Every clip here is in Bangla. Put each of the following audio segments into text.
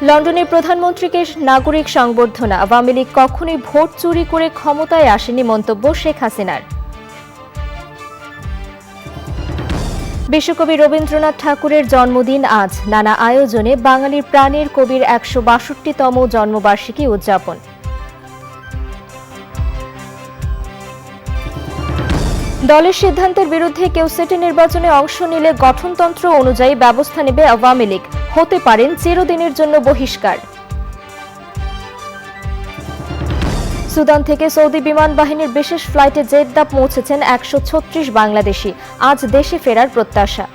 লন্ডনের প্রধানমন্ত্রীকে নাগরিক সংবর্ধনা, আওয়ামী লীগ কখনোই ভোট চুরি করে ক্ষমতায় আসেনি মন্তব্য শেখ হাসিনার। বিশ্বকবি রবীন্দ্রনাথ ঠাকুরের জন্মদিন আজ, নানা আয়োজনে বাঙালির প্রাণের কবির ১৬২তম জন্মবার্ষিকী উদযাপন। দলের সিদ্ধান্তের বিরুদ্ধে কেউ সিটি নির্বাচনে অংশ নিলে গঠনতন্ত্র অনুযায়ী ব্যবস্থা নেবে আওয়ামী লীগ, হতে পারেন চিরদিনের জন্য বহিষ্কার। সুদান থেকে সৌদি বিমান বাহিনীর বিশেষ ফ্লাইটে জেদ্দা পৌঁছেছেন ১৩৬ বাংলাদেশি, আজ দেশে ফেরার প্রত্যাশা।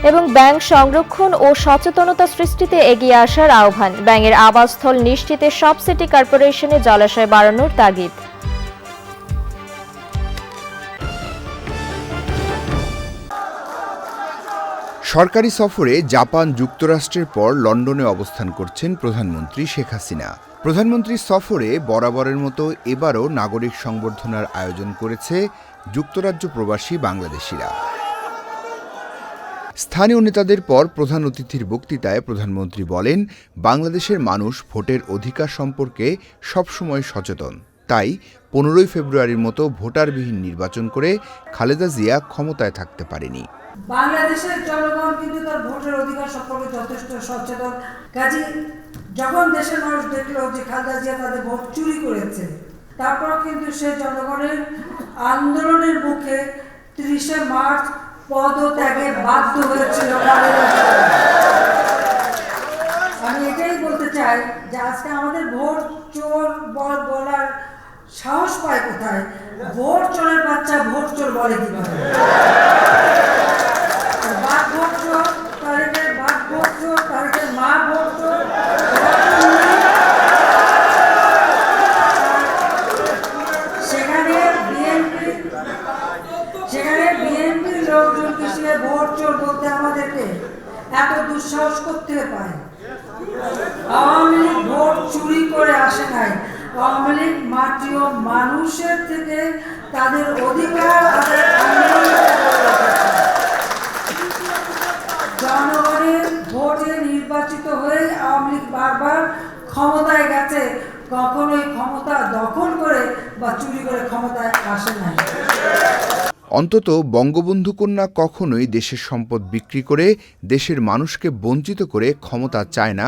এবং ব্যাংক সংরক্ষণ ও সচেতনতা সৃষ্টিতে এগিয়ে আসার আহ্বান, ব্যাংকের আবাসস্থল নিশ্চিতে সব সিটি কর্পোরেশনে জলাশয় বাড়ানোর তাগিদ। সরকারি সফরে জাপান যুক্তরাষ্ট্রের পর লন্ডনে অবস্থান করছেন প্রধানমন্ত্রী শেখ হাসিনা। প্রধানমন্ত্রীর সফরে বরাবরের মতো এবারও নাগরিক সংবর্ধনার আয়োজন করেছে যুক্তরাজ্য প্রবাসী বাংলাদেশিরা। স্থানীয় নেতাদের পর প্রধান অতিথির বক্তৃতায় প্রধানমন্ত্রী বলেন, বাংলাদেশের মানুষ ভোটের অধিকার সম্পর্কে সবসময় সচেতন, তাই ১৫ই ফেব্রুয়ারির মতো ভোটারবিহীন নির্বাচন করে খালেদা জিয়া ক্ষমতায় থাকতে পারেনি। বাংলাদেশের জনগণ কিন্তু তার ভোটের অধিকার সম্পর্কে যথেষ্ট সচেতন। কাজে যখন দেশের মানুষ দেখলো যে খালেদা জিয়া তাদের ভোট চুরি করেছে, তারপর কিন্তু সে জনগণের আন্দোলনের মুখে ৩০শে মার্চ পদত্যাগে বাধ্য হয়েছিল। আমি এটাই বলতে চাই যে আজকে আমাদের ভোট চোর বলার সাহস পায় কোথায়? ভোট চোরের বাচ্চা ভোট চোর বলে কিভাবে? সেখানে বিএনপির লোকজনকে সে ভোট চোর বলতে আমাদেরকে এত দুঃসাহস করতে পারে? আওয়ামী লীগ ভোট চুরি করে আসে নাই। আওয়ামী লীগ মাটি ও মানুষের থেকে তাদের অধিকার জনগণের ভোটে নির্বাচিত হয়ে আওয়ামী লীগ বারবার ক্ষমতায় গেছে, কখনোই ক্ষমতা দখল করে বা চুরি করে ক্ষমতায় আসে নাই। অন্তত বঙ্গবন্ধু কন্যা কখনোই দেশের সম্পদ বিক্রি করে দেশের মানুষকে বঞ্চিত করে ক্ষমতা চায় না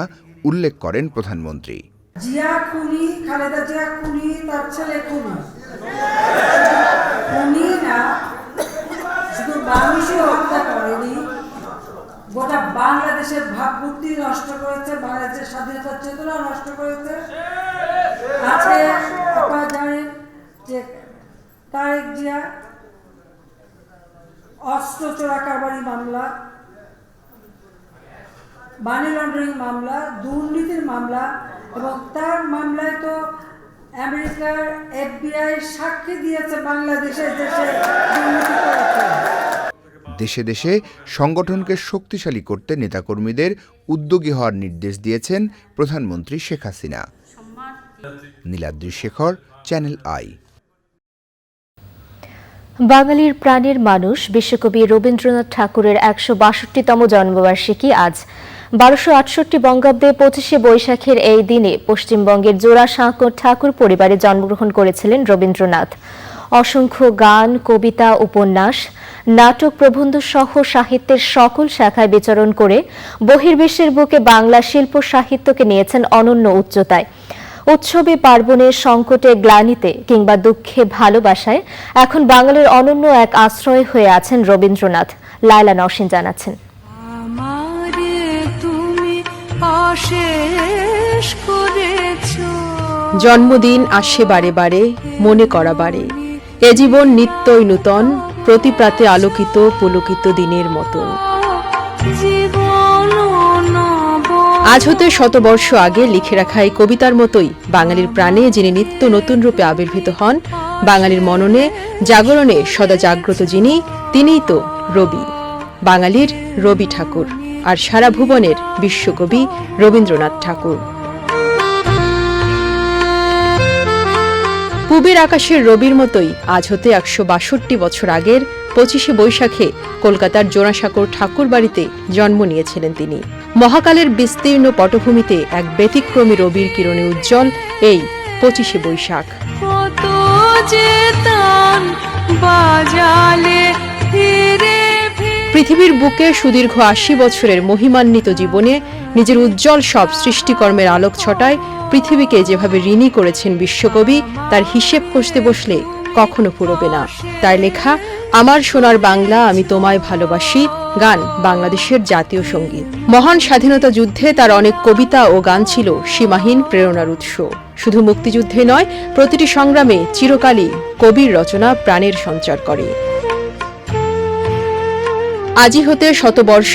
উল্লেখ করেন প্রধানমন্ত্রী। জিয়া খুনি, খালেদা জিয়া খুনি, তার ছেলে খুনি না, শুধু মানুষই হত্যা করেনি, গোটা বাংলাদেশের ভাবমূর্তি নষ্ট করেছে, বাংলাদেশের স্বাধীনতার চেতনা নষ্ট করেছে। আজকে আপনারা জানেন যে তারেক জিয়া অস্ত্র চোরা কারবারি মামলা, মানি লন্ডারিং মামলা, দুর্নীতির মামলা, এবং তার মামলায় তো আমেরিকার FBI সাক্ষী দিয়েছে বাংলাদেশের দেশে দুর্নীতি করেছে। দেশে দেশে সংগঠনকে শক্তিশালী করতে নেতাকর্মীদের উদ্যোগী হওয়ার নির্দেশ দিয়েছেন প্রধানমন্ত্রী শেখ হাসিনা। নীলাদ্রি শেখর, চ্যানেল আই। বাঙালির প্রাণের মানুষ বিশ্বকবি রবীন্দ্রনাথ ঠাকুরের ১৬২তম জন্মবার্ষিকী আজ। ১২৬৮ বঙ্গাব্দে ২৫শে বৈশাখের এই দিনে পশ্চিমবঙ্গের জোড়াসাঁকোর ঠাকুর পরিবারে জন্মগ্রহণ করেছিলেন রবীন্দ্রনাথ। অসংখ্য গান, কবিতা, উপন্যাস, নাটক, প্রবন্ধ সহ সাহিত্যের সকল শাখায় বিচরণ করে বহির্বিশ্বের বুকে বাংলা শিল্প সাহিত্যকে নিয়েছেন অনন্য উচ্চতায়। উৎসবে, পার্বণে, সংকটে, গ্লানিতে কিংবা দুঃখে, ভালোবাসায় এখন বাঙালির অনন্য এক আশ্রয় হয়ে আছেন রবীন্দ্রনাথ। লায়লা নওশিন জানাচ্ছেন। জন্মদিন আসে বারে বারে, মনে করা বারে, এ জীবন নিত্যই নূতন, প্রতি প্রাতে আলোকিত পুলকিত দিনের মতন। আজ হতে শতবর্ষ আগে লিখে রাখা এই কবিতার মতোই বাঙালির প্রাণে যিনি নিত্য নতুন রূপে আবির্ভূত হন, বাঙালির মননে জাগরণে সদা জাগ্রত যিনি, তিনিই তো রবি, বাঙালির রবি ঠাকুর, আর সারা ভুবনের বিশ্বকবি রবীন্দ্রনাথ ঠাকুর। পূবের আকাশের রবির মতোই আজ হতে ১৬২ বছর আগের ২৫শে বৈশাখে কলকাতার জোড়াসাঁকোর ঠাকুর বাড়িতে জন্ম নিয়েছিলেন তিনি। মহাকালের বিস্তীর্ণ পটভূমিতে এক ব্যতিক্রমী রবির কিরণে উজ্জ্বল এই ২৫শে বৈশাখ। পৃথিবীর বুকে সুদীর্ঘ ৮০ বছরের মহিমান্বিত জীবনে নিজের উজ্জ্বল সব সৃষ্টিকর্মের আলোক ছটায় পৃথিবীকে যেভাবে ঋণী করেছেন বিশ্বকবি, তার হিসেব কষতে বসলে কখনো ফুরোবে না। তার লেখা আমার সোনার বাংলা আমি তোমায় ভালোবাসি গান বাংলাদেশের জাতীয় সঙ্গীত। মহান স্বাধীনতা যুদ্ধে তার অনেক কবিতা ও গান ছিল সীমাহীন প্রেরণার উৎস। শুধু মুক্তিযুদ্ধে নয়, প্রতিটি সংগ্রামে চিরকালই কবির রচনা প্রাণের সঞ্চার করে। আজই হতে শতবর্ষ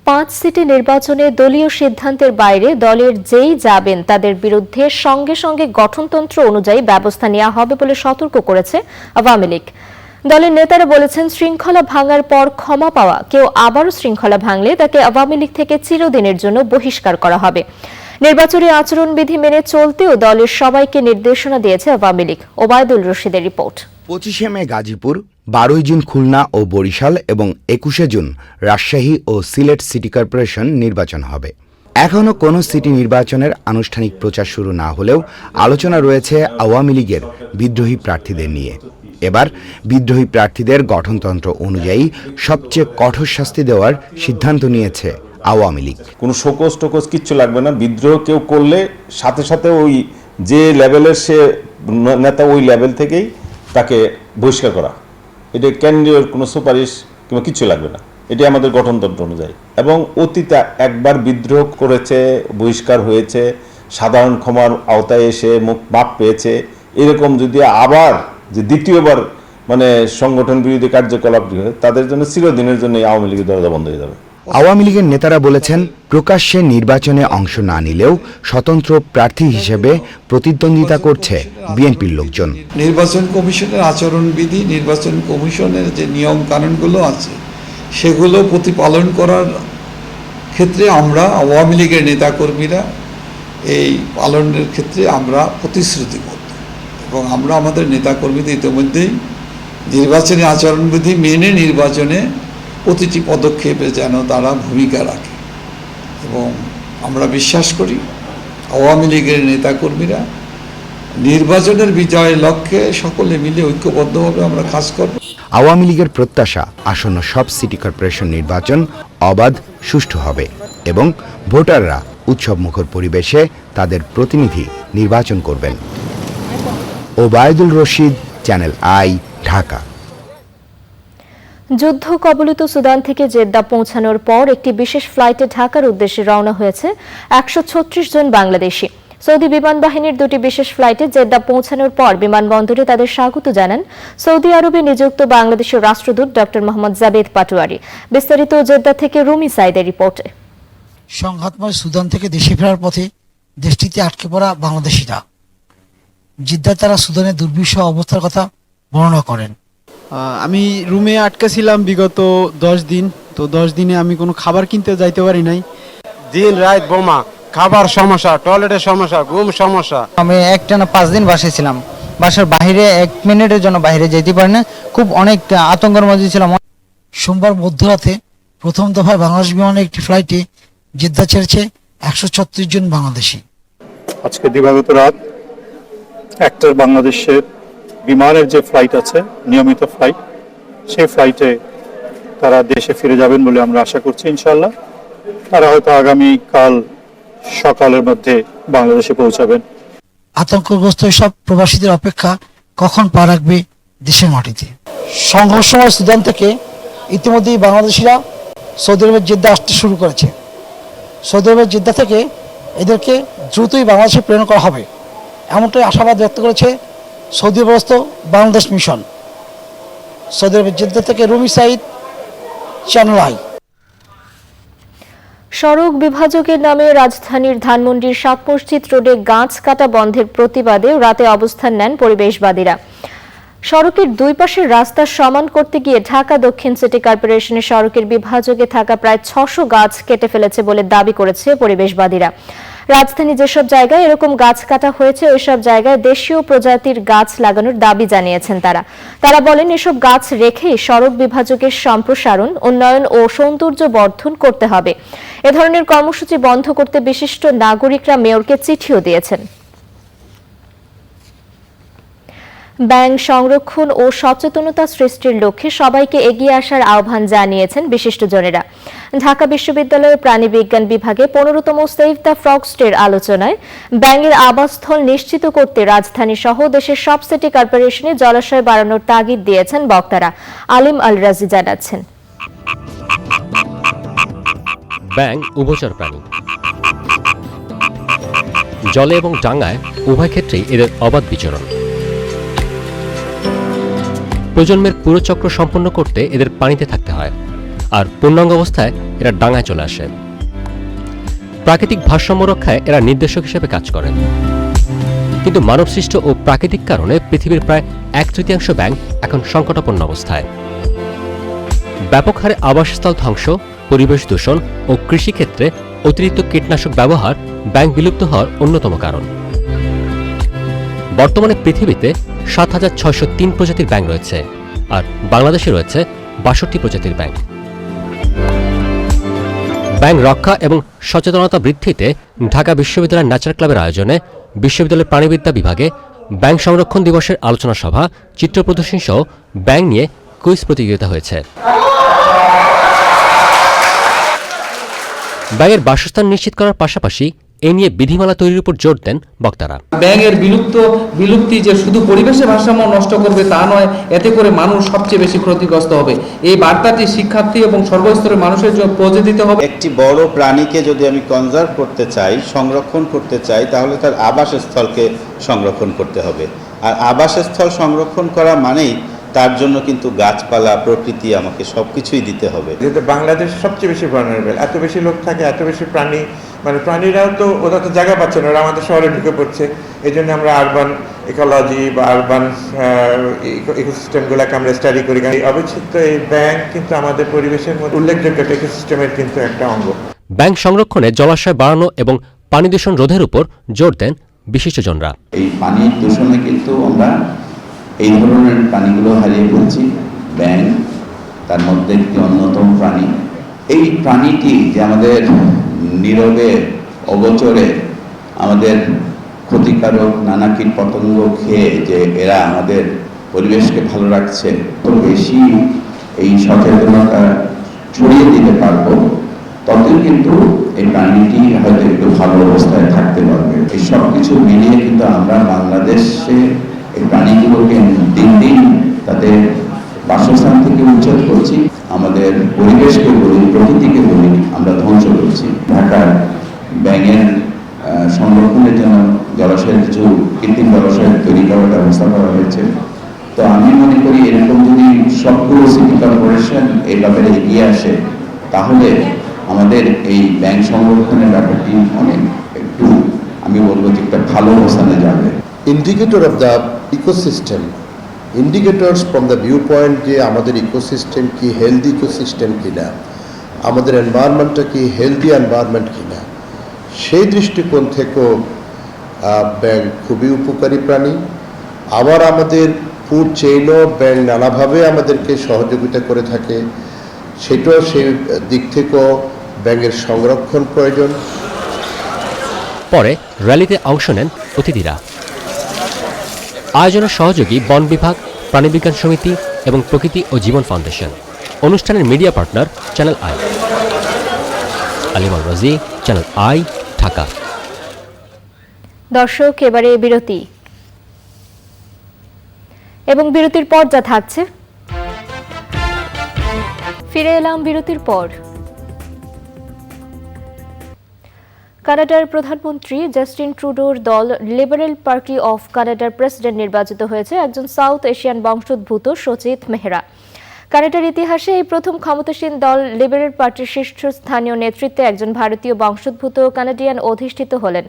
পাঁচ সিটি নির্বাচনে দলীয় সিদ্ধান্তের বাইরে দলের যেই যাবেন তাদের বিরুদ্ধে সঙ্গে সঙ্গে গঠনতন্ত্র অনুযায়ী ব্যবস্থা নেওয়া হবে বলে সতর্ক করেছে আওয়ামী লীগ। দলের নেতারা বলেছেন, শৃঙ্খলা ভাঙার পর ক্ষমা পাওয়া কেউ আবারও শৃঙ্খলা ভাঙলে তাকে আওয়ামী লীগ থেকে চিরদিনের জন্য বহিষ্কার করা হবে। নির্বাচনী আচরণবিধি মেনে চলতেও দলের সবাইকে নির্দেশনা দিয়েছে আওয়ামী লীগ। ওবায়দুল রশিদের রিপোর্ট। ২৫শে মে গাজীপুর, ১২ই জুন খুলনা ও বরিশাল এবং ২১শে জুন রাজশাহী ও সিলেট সিটি কর্পোরেশন নির্বাচন হবে। এখনও কোনো সিটি নির্বাচনের আনুষ্ঠানিক প্রচার শুরু না হলেও আলোচনা রয়েছে আওয়ামী লীগের বিদ্রোহী প্রার্থীদের নিয়ে। এবার বিদ্রোহী প্রার্থীদের গঠনতন্ত্র অনুযায়ী সবচেয়ে কঠোর শাস্তি দেওয়ার সিদ্ধান্ত নিয়েছে আওয়ামী লীগ। কোনো শোকজ টোকজ কিচ্ছু লাগবে না। বিদ্রোহ কেউ করলে সাথে সাথে ওই যে লেভেলের সে নেতা ওই লেভেল থেকেই তাকে বহিষ্কার করা। এটা কেন্দ্রীয় কোনো সুপারিশ কিংবা কিচ্ছু লাগবে না। এটি আমাদের গঠনতন্ত্র অনুযায়ী। এবং অতীতে একবার বিদ্রোহ করেছে, বহিষ্কার হয়েছে, সাধারণ ক্ষমার আওতায় এসে মাপ পেয়েছে, এরকম যদি আবার যে দ্বিতীয়বার মানে সংগঠন বিরোধী কার্যকলাপ হয়, তাদের জন্য চিরদিনের জন্য আওয়ামী লীগের দরজা বন্ধ হয়ে যাবে। আওয়ামী লীগের নেতারা বলেছেন, প্রকাশ্যে নির্বাচনে অংশ না নিলেও স্বতন্ত্র প্রার্থী হিসেবে প্রতিদ্বন্দ্বিতা করছে বিএনপির লোকজন। নির্বাচন কমিশনের আচরণবিধি, নির্বাচন কমিশনের যে নিয়ম কানুনগুলো আছে সেগুলো প্রতিপালন করার ক্ষেত্রে আমরা আওয়ামী লীগের নেতাকর্মীরা এই পালনের ক্ষেত্রে আমরা প্রতিশ্রুতিবদ্ধ এবং আমরা আমাদের নেতাকর্মীদের ইতিমধ্যেই নির্বাচনী আচরণবিধি মেনে নির্বাচনে প্রতিটি পদক্ষেপে যেন তারা ভূমিকা রাখে এবং আমরা বিশ্বাস করি আওয়ামী লীগের নেতাকর্মীরা নির্বাচনের বিজয়ের লক্ষ্যে সকলে মিলে ঐক্যবদ্ধভাবে আমরা কাজ করব। আওয়ামী লীগের প্রত্যাশা আসন্ন সব সিটি কর্পোরেশন নির্বাচন অবাধ, সুষ্ঠু হবে এবং ভোটাররা উৎসবমুখর পরিবেশে তাদের প্রতিনিধি নির্বাচন করবেন। Obaidul Rashid, channel I, Dhaka. যুদ্ধ কবলিত সুদান থেকে জেদ্দা পৌঁছানোর পর একটি বিশেষ ফ্লাইটে ঢাকার উদ্দেশ্যে রওনা হয়েছে ১৩৬ জন বাংলাদেশি। সৌদি বিমান বাহিনীর দুটি বিশেষ ফ্লাইটে জেদ্দা পৌঁছানোর পর বিমানবন্দরে তাদের স্বাগত জানান সৌদি আরবে নিযুক্ত বাংলাদেশের রাষ্ট্রদূত ডক্টর মোহাম্মদ জাবেদ পাটোয়ারি। বিস্তারিত জেদ্দা থেকে রুমি সাইদের রিপোর্টে। সংঘাতময় সুদান থেকে দেশে ফেরার পথে দেশটিতে আটকে পড়া বাংলাদেশিরা জিদ্দায় তারা সুদানের দুর্বিষহ অবস্থার কথা বর্ণনা করেন। আমি রুমে আটকে ছিলাম বিগত 10 দিন। তো 10 দিনে আমি কোনো খাবার কিনতে যাইতে পারি নাই। দিন রাত বোমা, খাবার সমস্যা, টয়লেটের সমস্যা, ঘুম সমস্যা। আমি একটানা 5 দিন বাসায় ছিলাম। বাসার বাইরে 1 মিনিটের জন্য বাইরে যেতে পারি না, খুব অনেক আতঙ্কের মধ্যে ছিলাম। সোমবার মধ্যরাতে প্রথম দফায় বাংলাদেশ বিমানের একটি ফ্লাইটে জেদ্দা ছেড়েছে 136 জন বাংলাদেশি। আজকে দিবাগত রাত একটার বাংলাদেশের বিমানের যে ফ্লাইট আছে, নিয়মিত ফ্লাইট, সেই ফ্লাইটে তারা দেশে ফিরে যাবেন বলে আমরা আশা করছি ইনশাআল্লাহ। তারা হয়তো আগামী কাল সকালের মধ্যে বাংলাদেশে পৌঁছাবেন। আতঙ্কগ্রস্ত সব প্রবাসীদের অপেক্ষা কখন পা রাখবে দেশের মাটিতে। সংঘর্ষময় সুদান থেকে ইতিমধ্যেই বাংলাদেশিরা সৌদি আরবের জেদ্দা আসতে শুরু করেছে। সৌদি আরবের জেদ্দা থেকে এদেরকে দ্রুতই বাংলাদেশে প্রেরণ করা হবে, এমনটাই আশাবাদ ব্যক্ত করেছে সৌদি আরবস্থ বাংলাদেশ মিশন। সৌদি আরবের জেদ্দা থেকে রুমি সাইদ, চ্যানেল আই। সড়ক বিভাজকের নামে রাজধানীর ধানমন্ডির সাত মসজিদ রোডে গাছ কাটা বন্ধের প্রতিবাদে রাতে অবস্থান নেন পরিবেশবাদীরা। সড়কের দুই পাশের রাস্তা সমান করতে গিয়ে ঢাকা দক্ষিণ সিটি কর্পোরেশনের সড়কের বিভাজকে থাকা প্রায় ৬০০ গাছ কেটে ফেলেছে বলে দাবি করেছে পরিবেশবাদীরা। রাজধানী যেসব জায়গায় এরকম গাছ কাটা হয়েছে ওইসব জায়গায় দেশীয় প্রজাতির গাছ লাগানোর দাবি জানিয়েছেন তারা বলেন এসব গাছ রেখেই সড়ক বিভাজকের সম্প্রসারণ, উন্নয়ন ও সৌন্দর্য বর্ধন করতে হবে। এ ধরনের কর্মসূচি বন্ধ করতে বিশিষ্ট নাগরিকরা মেয়রকে চিঠিও দিয়েছেন। ব্যাঙ সংরক্ষণ ও সচেতনতা সৃষ্টির লক্ষ্যে সবাইকে এগিয়ে আসার আহ্বান জানিয়েছেন বিশিষ্টজনেরা। ঢাকা বিশ্ববিদ্যালয়ের প্রাণীবিজ্ঞান বিভাগে 15তম সেভ দ্য ফ্রগস ডের আলোচনায় ব্যাঙের আবাসস্থল নিশ্চিত করতে রাজধানী সহ দেশের সব সিটি কর্পোরেশনে জলাশয় বাড়ানোর তাগিদ দিয়েছেন বক্তারা। আলিম আল রাজি জানাচ্ছেন, ব্যাঙ উভচর প্রাণী, জলে এবং ডাঙায় উভয় ক্ষেত্রেই এদের অবাধ বিচরণ। প্রজন্মের পুরো চক্র সম্পন্ন করতে এদের পানিতে থাকতে হয়, আর পূর্ণাঙ্গ অবস্থায় এরা ডাঙায় চলে আসে। প্রাকৃতিক ভারসাম্য রক্ষায় এরা নির্দেশক হিসেবে কাজ করেন। কিন্তু মানবসৃষ্ট ও প্রাকৃতিক কারণে পৃথিবীর প্রায় 1/3 ব্যাঙ এখন সংকটাপন্ন অবস্থায়। ব্যাপক হারে আবাসস্থল ধ্বংস, পরিবেশ দূষণ ও কৃষিক্ষেত্রে অতিরিক্ত কীটনাশক ব্যবহার ব্যাঙ বিলুপ্ত হওয়ার অন্যতম কারণ। বর্তমানে পৃথিবীতে 7,603 প্রজাতির ব্যাঙ রয়েছে, আর বাংলাদেশে রয়েছে 62 প্রজাতির ব্যাঙ। ব্যাঙ রক্ষা এবং সচেতনতা বৃদ্ধিতে ঢাকা বিশ্ববিদ্যালয়ের ন্যাচার ক্লাবের আয়োজনে বিশ্ববিদ্যালয়ের প্রাণীবিদ্যা বিভাগে ব্যাঙ সংরক্ষণ দিবসের আলোচনা সভা, চিত্র প্রদর্শনী সহ ব্যাঙ নিয়ে কুইজ প্রতিযোগিতা হয়েছে। ব্যাঙের বাসস্থান নিশ্চিত করার পাশাপাশি এ নিয়ে বিধিমালা তৈরির উপর জোর দেন বক্তারা। ব্যাঙের বিলুপ্তি যে শুধু পরিবেশের ভারসাম্য নষ্ট করবে তা নয়, এতে করে মানুষ সবচেয়ে বেশি ক্ষতিগ্রস্ত হবে। এই বার্তাটি শিক্ষার্থী এবং সর্বস্তরের মানুষের জন্য পৌঁছে দিতে হবে। একটি বড় প্রাণীকে যদি আমি কনজার্ভ করতে চাই, সংরক্ষণ করতে চাই, তাহলে তার আবাসস্থলকে সংরক্ষণ করতে হবে। আর আবাসস্থল সংরক্ষণ করা মানেই তার জন্য কিন্তু গাছপালা, প্রকৃতি আমাকে সবকিছুই দিতে হবে। যেহেতু বাংলাদেশ সবচেয়ে বেশি ভালনারেবল, এত বেশি লোক থাকে, এত বেশি প্রাণী, মানে প্রাণীরাও তো ওরা তো জায়গা পাচ্ছে না, ওরা আমাদের শহরে ঢুকে পড়ছে। এই জন্য আমরা আরবান ইকোলজি বা আরবান ইকোসিস্টেমগুলোকে আমরা স্টাডি করি। এই অবিচ্ছেদ্য এই ব্যাঙ কিন্তু আমাদের পরিবেশের মধ্যে উল্লেখযোগ্য ইকোসিস্টেমের কিন্তু একটা অঙ্গ। ব্যাঙ সংরক্ষণে জলাশয় বাড়ানো এবং পানি দূষণ রোধের উপর জোর দেন বিশিষ্টজনরা। এই পানি দূষণে কিন্তু আমরা এই ধরনের প্রাণীগুলো হারিয়ে ফেলছি। ব্যাঙ তার মধ্যে একটি অন্যতম প্রাণী। এই প্রাণীটি যে আমাদের নীরবে অগোচরে আমাদের ক্ষতিকারক নানা কীট পতঙ্গ খেয়ে যে এরা আমাদের পরিবেশকে ভালো রাখছে, তো বেশি এই সচেতনতা ছড়িয়ে দিতে পারবো, ততই কিন্তু এই প্রাণীটি হয়তো একটু ভালো অবস্থায় থাকতে পারবে। এই সব কিছু মিলিয়ে কিন্তু আমরা বাংলাদেশে এই প্রাণীগুলোকে দিন দিন তাদের বাসস্থান থেকে উচ্ছেদ করছি, আমাদের পরিবেশকে বলি, প্রকৃতিকে বলি, আমরা ধ্বংস করছি। ঢাকার ব্যাঙের সংরক্ষণের জন্য জলাশয়ের কিছু কৃত্রিম জলাশয় তৈরি করার ব্যবস্থা করা হয়েছে। তো আমি মনে করি এরকম যদি সবগুলো সিটি কর্পোরেশন এই ব্যাপারে এগিয়ে আসে, তাহলে আমাদের এই ব্যাঙ সংরক্ষণের ব্যাপারটি অনেক একটু, আমি বলবো যে একটা ভালো অবস্থানে যাবে। Indicator of the ecosystem, indicators from the viewpoint যে আমাদের ইকোসিস্টেম কি হেলদি ইকোসিস্টেম কিনা, আমাদের এনভায়রনমেন্টটা কি হেলদি এনভায়রনমেন্ট কিনা, সেই দৃষ্টিকোণ থেকেও ব্যাঙ খুবই উপকারী প্রাণী। আবার আমাদের ফুড চেইনও ব্যাঙ নানাভাবে আমাদেরকে সহযোগিতা করে থাকে, সেটাও সেই দিক থেকেও ব্যাঙের সংরক্ষণ প্রয়োজন। পরে র্যালিতে অংশ নেন অতিথিরা। আয়োজনের সহযোগী বন বিভাগ, প্রাণীবিজ্ঞান সমিতি এবং প্রকৃতি ও জীবন ফাউন্ডেশন। অনুষ্ঠানের মিডিয়া পার্টনার চ্যানেল আই। আলিমুল রাজি, চ্যানেল আই, ঢাকা। দর্শক, এবারে বিরতি এবং বিরতির পর যা থাকছে। ফিরে এলাম বিরতির পর। কানাডার প্রধানমন্ত্রী জাস্টিন ট্রুডোর দল লিবারেল পার্টি অফ কানাডার প্রেসিডেন্ট নির্বাচিত হয়েছে একজন সাউথ এশিয়ান বংশোদ্ভূত সচিত মেহরা। কানাডার ইতিহাসে এই প্রথম ক্ষমতাসীন দল লিবারেল পার্টির শীর্ষস্থানীয় নেতৃত্বে একজন ভারতীয় বংশোদ্ভূত কানাডিয়ান অধিষ্ঠিত হলেন।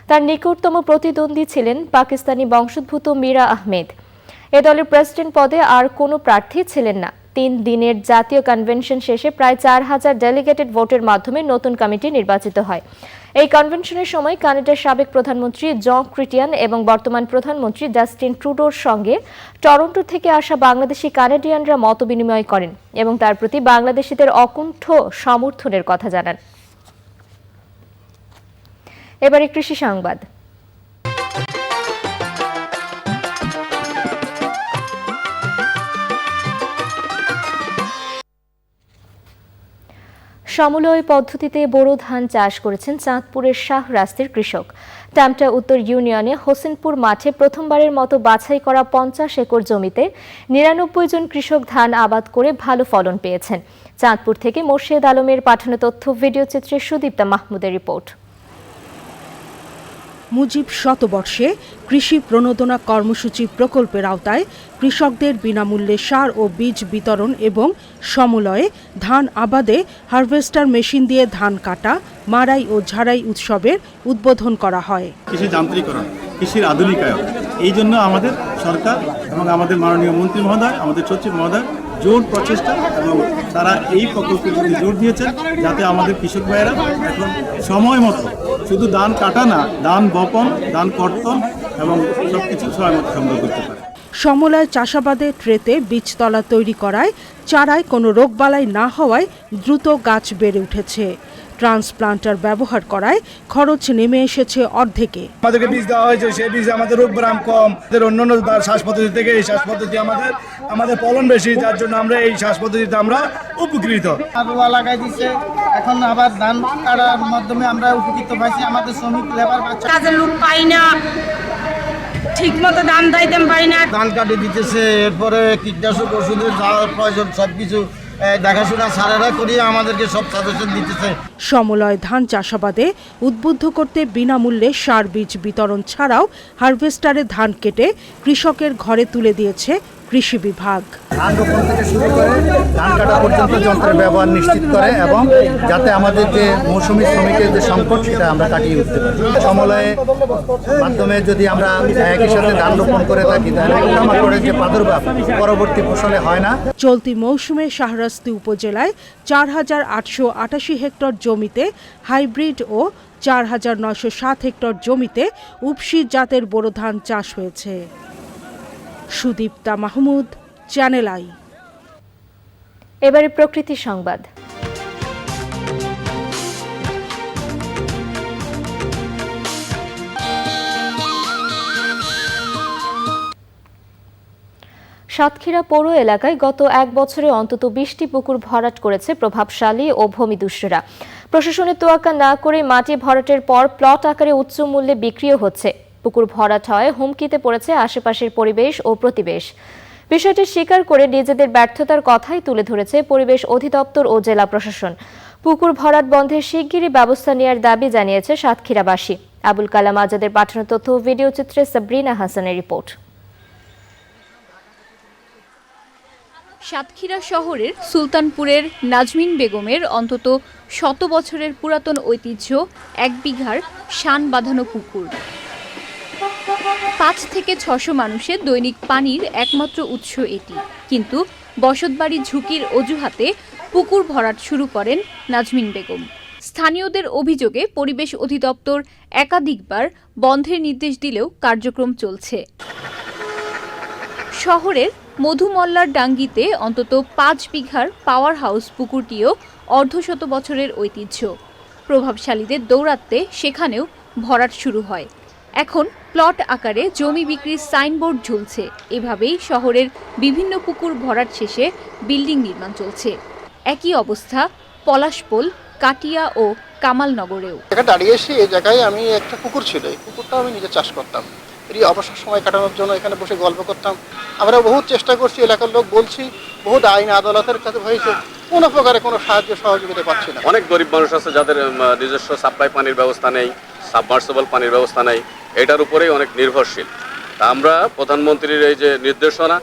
তার নিকটতম প্রতিদ্বন্দ্বী ছিলেন পাকিস্তানি বংশোদ্ভূত মীরা আহমেদ। এ দলের প্রেসিডেন্ট পদে আর কোনো প্রার্থী ছিলেন না। 3 দিনের জাতীয় কনভেনশন শেষে প্রায় 4000 ডেলিগেটেড ভোটের মাধ্যমে নতুন কমিটি নির্বাচিত হয়। এই কনভেনশনের সময় কানাডার সাবেক প্রধানমন্ত্রী জন ক্রিটিয়ান এবং বর্তমান প্রধানমন্ত্রী জাস্টিন ট্রুডোর সঙ্গে টরন্টো থেকে আসা বাংলাদেশি কানাডিয়ানরা মতবিনিময় করেন এবং তার প্রতি বাংলাদেশিদের অকুণ্ঠ সমর্থনের কথা জানান। এবারে কৃষি সংবাদ। সমলয় পদ্ধতিতে বোরো ধান চাষ করেছেন চাঁদপুরের শাহরাস্তির কৃষক। টামটা উত্তর ইউনিয়নে হোসেনপুর মাঠে প্রথমবারের মতো বাছাই করা 50 একর জমিতে 99 জন কৃষক ধান আবাদ করে ভালো ফলন পেয়েছেন। চাঁদপুর থেকে মোর্শেদ আলমের পাঠানো তথ্য, ভিডিও চিত্রে সুদীপ্তা মাহমুদের রিপোর্ট। মুজিব শতবর্ষে কৃষি প্রণোদনা কর্মসূচি প্রকল্পের আওতায় কৃষকদের বিনামূল্যে সার ও বীজ বিতরণ এবং সমলয়ে ধান আবাদে হারভেস্টার মেশিন দিয়ে ধান কাটা, মাড়াই ও ঝাড়াই উৎসবের উদ্বোধন করা হয়। কৃষি যান্ত্রিকরণ, কৃষির আধুনিকায়ন, এই জন্য আমাদের সরকার এবং আমাদের মাননীয় মন্ত্রী মহোদয়, আমাদের সচিব মহোদয় জোর প্রচেষ্টা এবং তারা এই প্রকল্পের প্রতি জোর দিয়েছেন যাতে আমাদের কৃষক ভাইয়েরা এখন সময় মতো শুধু ধান কাটা না, ধান বপন, ধান কর্তন এবং সবকিছু সময় মতো সংগ্রহ করতে পারে। সমলয় চাষাবাদে ট্রেতে বীজতলা তৈরি করায় চারায় কোনো রোগবালাই না হওয়ায় দ্রুত গাছ বেড়ে উঠেছে। ট্রান্সপ্লান্টার ব্যবহার করায় খরচ নেমে এসেছে অর্ধেকে। আমাদেরকে বীজ দেওয়া হয়েছে, সেই বীজ আমাদের রোগব্যায়াম কম, অন্যান্য শ্বাস পদ্ধতি থেকে এই শ্বাস পদ্ধতি আমাদের ফলন বেশি, যার জন্য আমরা এই শ্বাস পদ্ধতিতে আমরা উপকৃত। আবহাওয়া লাগাই দিচ্ছে, এখন আবার ধান কাটার মাধ্যমে আমরা উপকৃত পাইছি। আমাদের শ্রমিক লেবার কাজের লোক পাই না, ঠিক মতো ধান দাইতে পাই না, ধান কাটে দিতেছে, এরপরে কীটনাশক ওষুধের যা প্রয়োজন সবকিছু দেখাশোনা সারেরা করিয়ে আমাদেরকে সব সাজেশন দিতেছে। সমলয় ধান চাষাবাদে উদ্বুদ্ধ করতে বিনামূল্যে সার বীজ বিতরণ ছাড়াও হারভেস্টারে ধান কেটে কৃষকের ঘরে তুলে দিয়েছে কৃষি বিভাগ। ধান রোপণ থেকে শুরু করে ধান কাটা পর্যন্ত যন্ত্রের ব্যবহার নিশ্চিত করে এবং যাতে আমাদের যে মৌসুমী শ্রমিকের যে সংকট সেটা আমরা কাটিয়ে উঠতে পারি। সমলয়ের মাধ্যমে যদি আমরা একই সাথে ধান রোপণ করে থাকি তাহলে পোকামাকড়ের যে প্রাদুর্ভাব পরবর্তী ফসলে হয় না। চলতি মৌসুমে শাহরাস্তি উপজেলায় 4888 হেক্টর জমিতে হাইব্রিড ও 4907 হেক্টর জমিতে উপসি জাতের বোরো ধান চাষ হয়েছে। Sudipta Mahmud, channel I. এবারে প্রকৃতি সংবাদ। সাতক্ষীরা পৌর এলাকায় গত 1 বছরে অন্তত 20টি পুকুর ভরাট করেছে প্রভাবশালী ও ভূমিদস্যুরা। প্রশাসনের তোয়াক্কা না করে মাটি ভরাটের পর প্লট আকারে উচ্চ মূল্যে বিক্রিও হচ্ছে। পুকুর ভরাট হয় হুমকিতে পড়েছে আশেপাশের পরিবেশ ও প্রতিবেশ। বিষয়টি স্বীকার করে নিজেদের ব্যর্থতার কথাই তুলে ধরেছে পরিবেশ অধিদপ্তর ও জেলা প্রশাসন। পুকুর ভরাট বন্ধে শিগগিরই ব্যবস্থা নেওয়ার দাবি জানিয়েছে সাতক্ষীরাবাসী। আবুল কালাম আজাদের পাঠানো তথ্য, ভিডিও চিত্রে সাবরিনা হাসানের রিপোর্ট। সাতক্ষীরা শহরের সুলতানপুরের নাজমিন বেগমের অন্তত 100 বছরের পুরাতন ঐতিহ্য 1 বিঘার শান বাঁধানো পুকুর। 5 থেকে 600 মানুষের দৈনিক পানির একমাত্র উৎস এটি। কিন্তু বসতবাড়ির ঝুঁকির অজুহাতে পুকুর ভরাট শুরু করেন নাজমিন বেগম। স্থানীয়দের অভিযোগে পরিবেশ অধিদপ্তর একাধিকবার বন্ধের নির্দেশ দিলেও কার্যক্রম চলছে। শহরের মধুমল্লার ডাঙ্গিতে অন্তত 5 বিঘার পাওয়ার হাউস পুকুরটিও 150 বছরের ঐতিহ্য। প্রভাবশালীদের দৌরাত্ম্যে সেখানেও ভরাট শুরু হয়। এখন প্লট আকারে জমি বিক্রির সাইনবোর্ড ঝুলছে। এভাবেই শহরের বিভিন্ন পুকুর ভরাট শেষে বিল্ডিং নির্মাণ চলছে। একই অবস্থা পলাশপোল, কাটিয়া ও কামালনগরেও। দাঁড়িয়েছি এই জায়গায় আমি একটা পুকুর ছিল, এই পুকুরটা আমি নিজে চাষ করতাম। এই অবসর সময় কাটানোর জন্য এখানে বসে গল্প করতাম। আমরা বহুত চেষ্টা করছি, এলাকার লোক বলছি, বহুত আইন আদালতের কাছে হয়েছে, কোনো প্রকারে কোনো সাহায্য সহযোগিতা পাচ্ছি না। অনেক গরিব মানুষ আছে যাদের নিজস্ব সাপ্লাই পানির ব্যবস্থা নেই, সাবমার্সিবল পানির ব্যবস্থা নেই, এটার উপরেই অনেক নির্ভরশীল। তা আমরা প্রধানমন্ত্রীর এই যে নির্দেশনা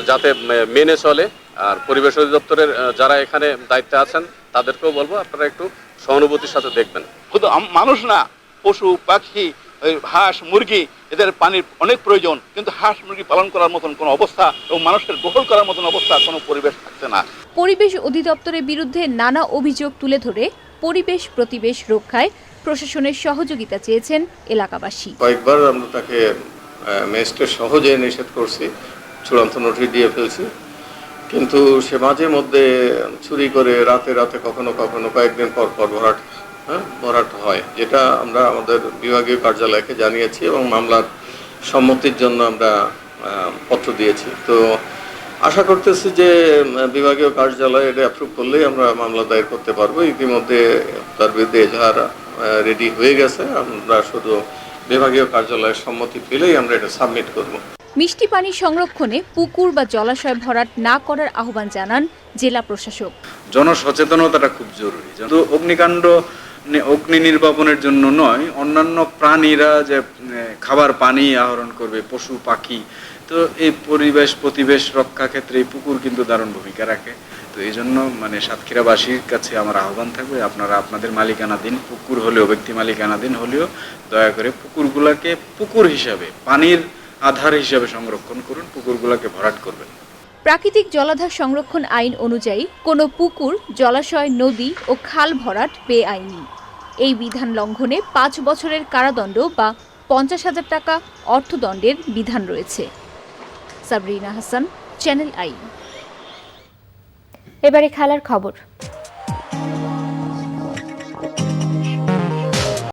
যাতে মেনে চলে, আর পরিবেশ অধিদপ্তরের যারা এখানে দায়িত্বে আছেন তাদেরকেও বলবো আপনারা একটু সহানুভূতির সাথে দেখবেন। শুধু মানুষ না, পশু পাখি, হাঁস মুরগি, এদের পানির অনেক প্রয়োজন, কিন্তু হাঁস মুরগি পালন করার মতন কোনো অবস্থা এবং মানুষের গ্রহণ করার মতন অবস্থা কোনো পরিবেশ থাকছে না। পরিবেশ অধিদপ্তরের বিরুদ্ধে নানা অভিযোগ তুলে ধরে পরিবেশ প্রতিবেশ রক্ষায় প্রশাসনের সহযোগিতা চেয়েছেন এলাকাবাসী। কয়েকবার আমরা তাকে ম্যাজিস্ট্রেট সহজে নিষেধ করছি, চূড়ান্ত নোটিশ দিয়ে ফেলছি, কিন্তু সে মাঝে মধ্যে চুরি করে রাতে রাতে কখনো কখনো কয়েকদিন পর পর ভরাট হয়, যেটা আমরা আমাদের বিভাগীয় কার্যালয়কে জানিয়েছি এবং মামলার সম্মতির জন্য আমরা পত্র দিয়েছি। তো আশা করতেছি যে বিভাগীয় কার্যালয় এটা অ্যাপ্রুভ করলেই আমরা মামলা দায়ের করতে পারবো। ইতিমধ্যে তার বিরুদ্ধে এজাহার রেডি হয়ে গেছে, আমরা শুধু বিভাগীয় কার্যালয়ের সম্মতি পেলেই আমরা এটা সাবমিট করব। মিষ্টি পানি সংরক্ষণে পুকুর বা জলাশয় ভরাট না করার আহ্বান জানান জেলা প্রশাসক। জনসচেতনতাটা খুব জরুরি। শুধু অগ্নি নির্বাপনের জন্য নয়, অন্যান্য প্রাণীরা যে খাবার পানি আহরণ করবে, পশু পাখি, তো এই পরিবেশ প্রতিবেশ রক্ষা ক্ষেত্রে এই পুকুর কিন্তু দারুণ ভূমিকা রাখে। তো এই জন্য সাতক্ষীরাবাসীর কাছে আমার আহ্বান থাকবে, আপনারা আপনাদের মালিকানাধীন পুকুর হলেও, ব্যক্তি মালিকানাধীন হলেও দয়া করে পুকুরগুলোকে পুকুর হিসাবে, পানির আধার হিসাবে সংরক্ষণ করুন, পুকুরগুলোকে ভরাট করবেন। প্রাকৃতিক জলাধার সংরক্ষণ আইন অনুযায়ী কোনো পুকুর, জলাশয়, নদী ও খাল ভরাট বেআইনি। এই বিধান লঙ্ঘনে 5 বছরের কারাদণ্ড বা 50,000 টাকা অর্থদণ্ডের বিধান রয়েছে। Sabrina Hasan, channel I. এবারে খেলার খবর।